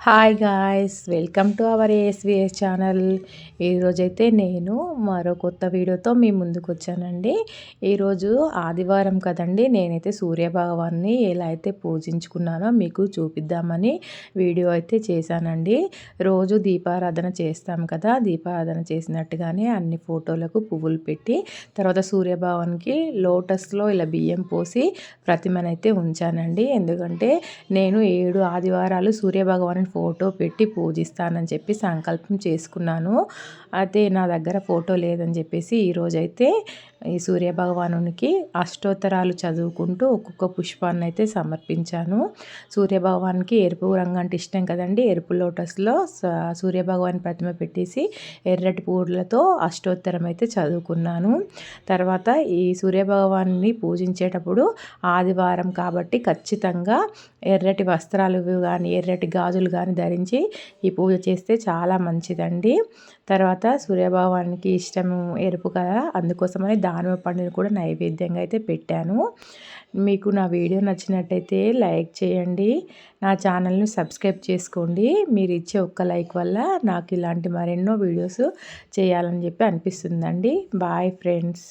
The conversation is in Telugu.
Hi guys, welcome to our ASVS channel. ఈరోజైతే నేను మరో కొత్త వీడియోతో మీ ముందుకు వచ్చానండి. ఈరోజు ఆదివారం కదండి, నేనైతే సూర్యభగవాన్ని ఎలా అయితే పూజించుకున్నానో మీకు చూపిద్దామని వీడియో అయితే చేశానండి. రోజు దీపారాధన చేస్తాం కదా, దీపారాధన చేసినట్టుగానే అన్ని ఫోటోలకు పువ్వులు పెట్టి తర్వాత సూర్యభగవానికి లోటస్లో ఇలా బియ్యం పోసి ప్రతిమనైతే ఉంచానండి. ఎందుకంటే నేను 7 ఆదివారాలు సూర్యభగవాన్ ఫోటో పెట్టి పూజిస్తానని చెప్పి సంకల్పం చేసుకున్నాను. అయితే నా దగ్గర ఫోటో లేదని చెప్పేసి ఈరోజైతే ఈ సూర్యభగవానునికి అష్టోత్తరాలు చదువుకుంటూ ఒక్కొక్క పుష్పాన్ని అయితే సమర్పించాను. సూర్యభగవానికి ఎరుపు రంగు అంటే ఇష్టం కదండి. ఎరుపు లోటస్లో సూర్యభగవాన్ ప్రతిమ పెట్టేసి ఎర్రటి పూలతో అష్టోత్తరం అయితే చదువుకున్నాను. తర్వాత ఈ సూర్యభగవాన్ని పూజించేటప్పుడు ఆదివారం కాబట్టి ఖచ్చితంగా ఎర్రటి వస్త్రాలు కానీ ఎర్రటి గాజులు కానీ ధరించి ఈ పూజ చేస్తే చాలా మంచిదండి. తర్వాత సూర్యభగవానికి ఇష్టము ఎరుపు కదా, అందుకోసమని దానిమ్మ పండుని కూడా నైవేద్యంగా అయితే పెట్టాను. మీకు నా వీడియో నచ్చినట్టయితే లైక్ చేయండి, నా ఛానల్ని సబ్స్క్రైబ్ చేసుకోండి. మీరు ఇచ్చే ఒక్క లైక్ వల్ల నాకు ఇలాంటి మరెన్నో వీడియోస్ చేయాలని చెప్పి అనిపిస్తుందండి. Bye friends.